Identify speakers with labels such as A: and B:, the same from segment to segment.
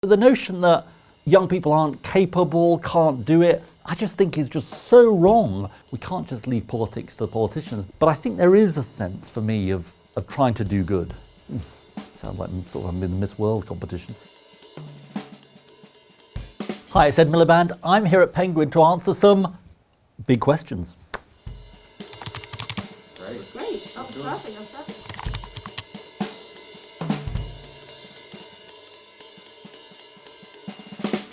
A: the notion that young people aren't capable, can't do it, I just think is just so wrong. We can't just leave politics to the politicians. But I think there is a sense for me of trying to do good. Sounds like I'm in the Miss World competition. Hi, it's Ed Miliband. I'm here at Penguin to answer some big questions.
B: Great. I'm starting.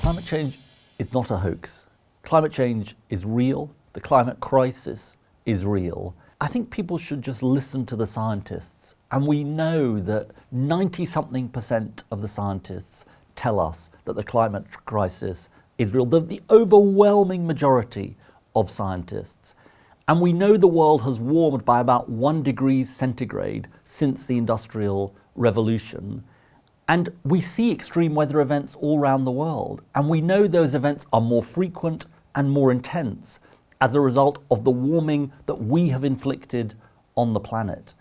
A: Climate change is not a hoax. Climate change is real. The climate crisis is real. I think people should just listen to the scientists. And we know that 90-something% of the scientists tell us that the climate crisis is real. The overwhelming majority of scientists. And we know the world has warmed by about 1 degree centigrade since the Industrial Revolution. And we see extreme weather events all around the world. And we know those events are more frequent and more intense as a result of the warming that we have inflicted on the planet.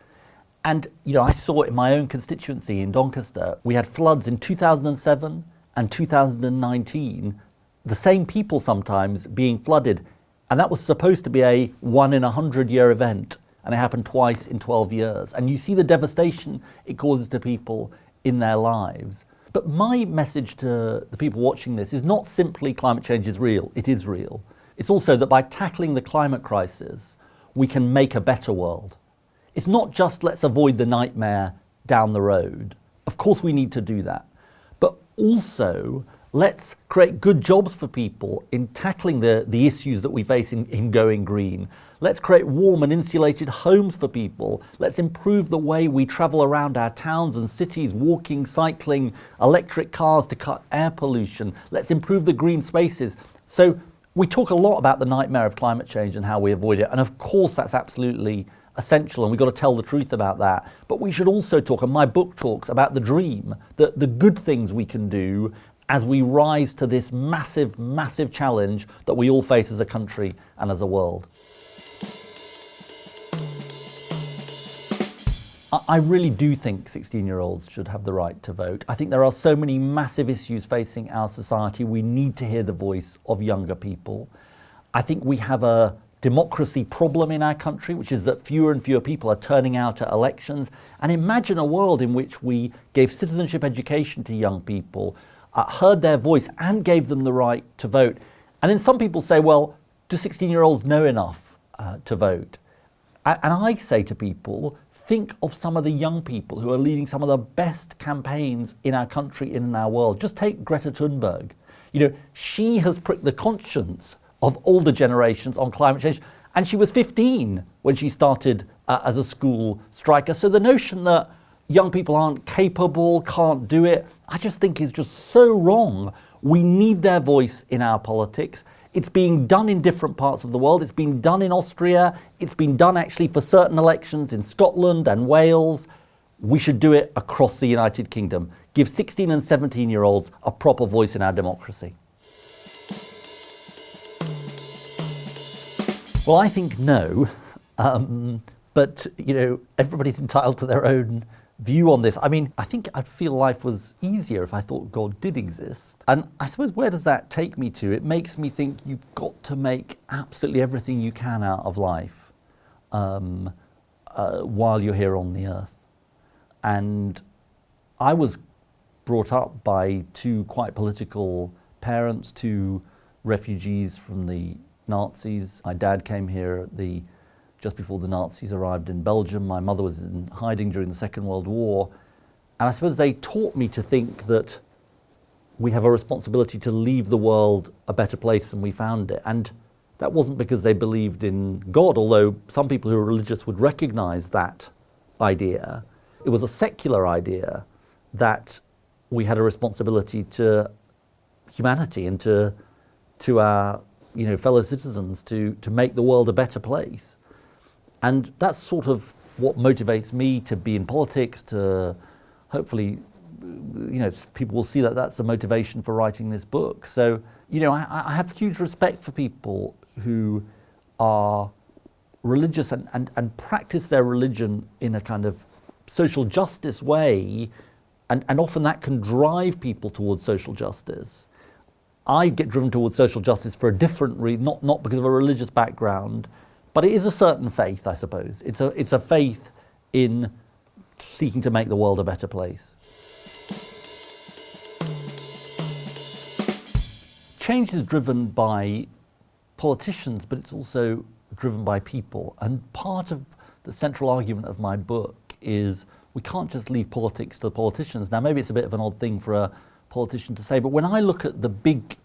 A: And, I saw it in my own constituency in Doncaster. We had floods in 2007 and 2019, the same people sometimes being flooded. And that was supposed to be a 1 in 100-year event. And it happened twice in 12 years. And you see the devastation it causes to people in their lives. But my message to the people watching this is not simply climate change is real. It is real. It's also that by tackling the climate crisis, we can make a better world. It's not just let's avoid the nightmare down the road. Of course we need to do that. But also let's create good jobs for people in tackling the issues that we face in going green. Let's create warm and insulated homes for people. Let's improve the way we travel around our towns and cities, walking, cycling, electric cars to cut air pollution. Let's improve the green spaces. So we talk a lot about the nightmare of climate change and how we avoid it. And of course, that's absolutely essential, and we've got to tell the truth about that. But we should also talk, and my book talks about the dream, the good things we can do as we rise to this massive, massive challenge that we all face as a country and as a world. I really do think 16-year-olds should have the right to vote. I think there are so many massive issues facing our society. We need to hear the voice of younger people. I think we have a democracy problem in our country, which is that fewer and fewer people are turning out at elections. And imagine a world in which we gave citizenship education to young people, heard their voice and gave them the right to vote. And then some people say, well, do 16-year-olds know enough to vote? And I say to people, think of some of the young people who are leading some of the best campaigns in our country and in our world. Just take Greta Thunberg. She has pricked the conscience of older generations on climate change. And she was 15 when she started as a school striker. So the notion that young people aren't capable, can't do it, I just think is just so wrong. We need their voice in our politics. It's being done in different parts of the world. It's been done in Austria. It's been done actually for certain elections in Scotland and Wales. We should do it across the United Kingdom. Give 16 and 17-year-olds a proper voice in our democracy. Well, I think no, but everybody's entitled to their own view on this. I mean, I think I'd feel life was easier if I thought God did exist. And I suppose where does that take me to? It makes me think you've got to make absolutely everything you can out of life while you're here on the earth. And I was brought up by two quite political parents, two refugees from the Nazis. My dad came here just before the Nazis arrived in Belgium. My mother was in hiding during the Second World War. And I suppose they taught me to think that we have a responsibility to leave the world a better place than we found it. And that wasn't because they believed in God, although some people who are religious would recognize that idea. It was a secular idea that we had a responsibility to humanity and to our fellow citizens to make the world a better place. And that's sort of what motivates me to be in politics, to hopefully, people will see that that's the motivation for writing this book. So, I have huge respect for people who are religious and practice their religion in a kind of social justice way and often that can drive people towards social justice. I get driven towards social justice for a different reason, not because of a religious background, but it is a certain faith, I suppose. It's a faith in seeking to make the world a better place. Change is driven by politicians, but it's also driven by people. And part of the central argument of my book is we can't just leave politics to the politicians. Now, maybe it's a bit of an odd thing for a politician to say, but when I look at the big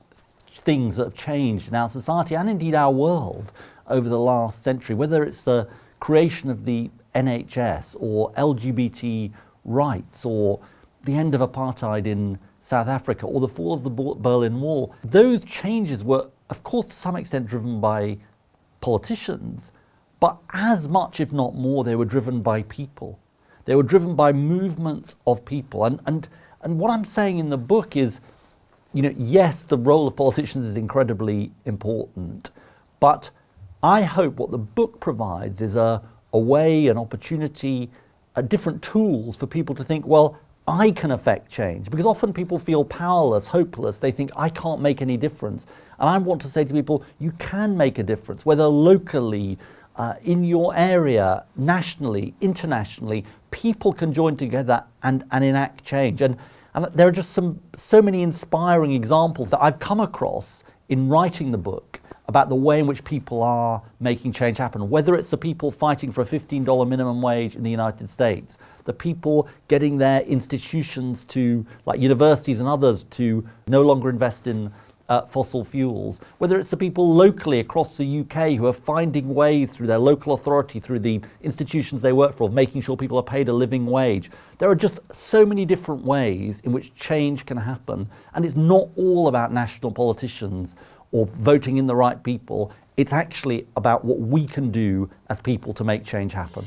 A: things that have changed in our society and indeed our world over the last century, whether it's the creation of the NHS or LGBT rights or the end of apartheid in South Africa or the fall of the Berlin Wall, those changes were, of course, to some extent driven by politicians, but as much, if not more, they were driven by people. They were driven by movements of people. And what I'm saying in the book is, yes, the role of politicians is incredibly important, but I hope what the book provides is a way, an opportunity, different tools for people to think, well, I can affect change. Because often people feel powerless, hopeless. They think, I can't make any difference. And I want to say to people, you can make a difference, whether locally, in your area, nationally, internationally. People can join together and enact change. And there are just so many inspiring examples that I've come across in writing the book about the way in which people are making change happen, whether it's the people fighting for a $15 minimum wage in the United States, the people getting their institutions to, like universities and others, to no longer invest in fossil fuels, whether it's the people locally across the UK who are finding ways through their local authority, through the institutions they work for, of making sure people are paid a living wage. There are just so many different ways in which change can happen, and it's not all about national politicians or voting in the right people. It's actually about what we can do as people to make change happen.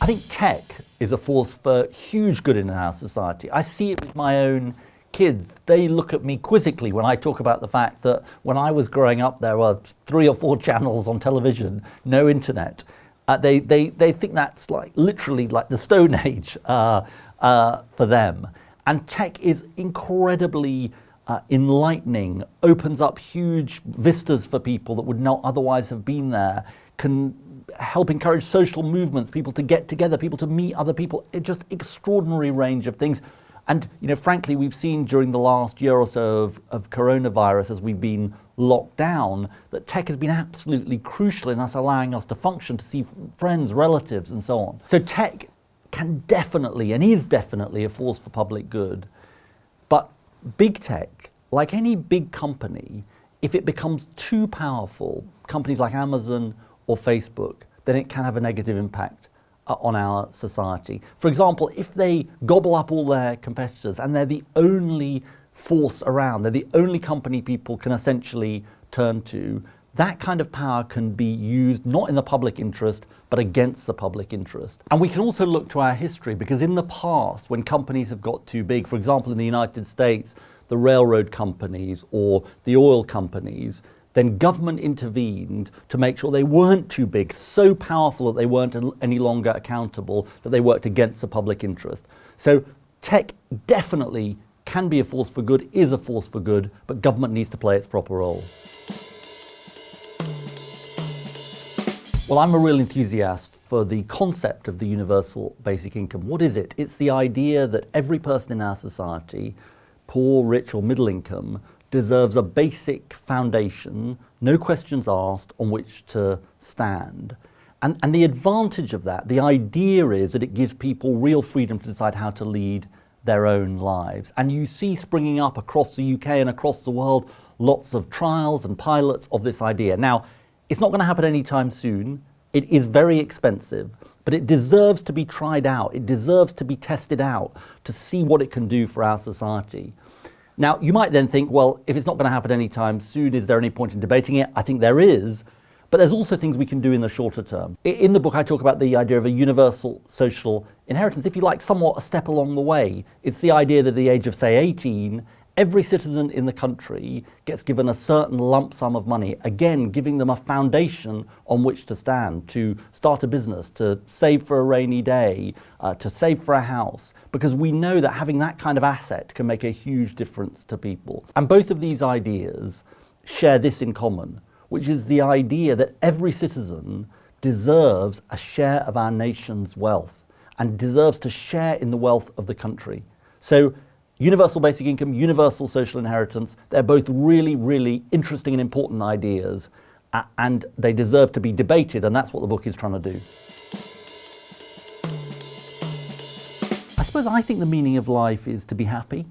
A: I think tech is a force for huge good in our society. I see it with my own kids. They look at me quizzically when I talk about the fact that when I was growing up, there were 3 or 4 channels on television, no internet. They think that's literally like the Stone Age for them. And tech is incredibly enlightening, opens up huge vistas for people that would not otherwise have been there, can help encourage social movements, people to get together, people to meet other people. It's just extraordinary range of things. And frankly, we've seen during the last year or so of coronavirus, as we've been locked down, that tech has been absolutely crucial in us allowing us to function, to see friends, relatives, and so on. So tech can definitely, and is definitely, a force for public good. But big tech, like any big company, if it becomes too powerful, companies like Amazon or Facebook, then it can have a negative impact on our society. For example, if they gobble up all their competitors and they're the only force around, they're the only company people can essentially turn to, that kind of power can be used not in the public interest, but against the public interest. And we can also look to our history, because in the past, when companies have got too big, for example, in the United States, the railroad companies or the oil companies, then government intervened to make sure they weren't too big, so powerful that they weren't any longer accountable, that they worked against the public interest. So tech definitely can be a force for good, is a force for good, but government needs to play its proper role. Well, I'm a real enthusiast for the concept of the universal basic income. What is it? It's the idea that every person in our society, poor, rich, or middle income, deserves a basic foundation, no questions asked, on which to stand. And the advantage of that, the idea is that it gives people real freedom to decide how to lead their own lives. And you see springing up across the UK and across the world lots of trials and pilots of this idea. Now, it's not going to happen anytime soon. It is very expensive, but it deserves to be tried out. It deserves to be tested out to see what it can do for our society. Now, you might then think, well, if it's not going to happen anytime soon, is there any point in debating it? I think there is, but there's also things we can do in the shorter term. In the book, I talk about the idea of a universal social inheritance, if you like, somewhat a step along the way. It's the idea that at the age of, say, 18, Every citizen in the country gets given a certain lump sum of money, again, giving them a foundation on which to stand, to start a business, to save for a rainy day, to save for a house, because we know that having that kind of asset can make a huge difference to people. And both of these ideas share this in common, which is the idea that every citizen deserves a share of our nation's wealth and deserves to share in the wealth of the country. So universal basic income, universal social inheritance, they're both really, really interesting and important ideas, and they deserve to be debated, and that's what the book is trying to do. I suppose I think the meaning of life is to be happy,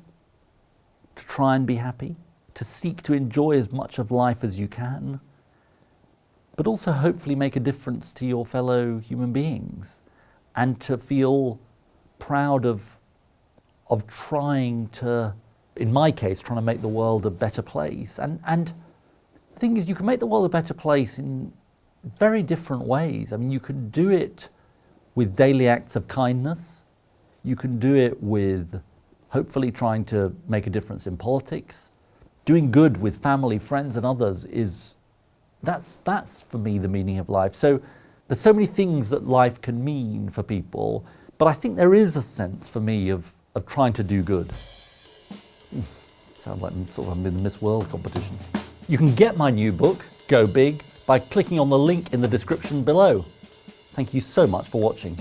A: to try and be happy, to seek to enjoy as much of life as you can, but also hopefully make a difference to your fellow human beings, and to feel proud of trying to, in my case, trying to make the world a better place. And the thing is, you can make the world a better place in very different ways. I mean, you can do it with daily acts of kindness. You can do it with hopefully trying to make a difference in politics. Doing good with family, friends, and others that's for me the meaning of life. So there's so many things that life can mean for people, but I think there is a sense for me of trying to do good. Sounds like I'm in the Miss World competition. You can get my new book, Go Big, by clicking on the link in the description below. Thank you so much for watching.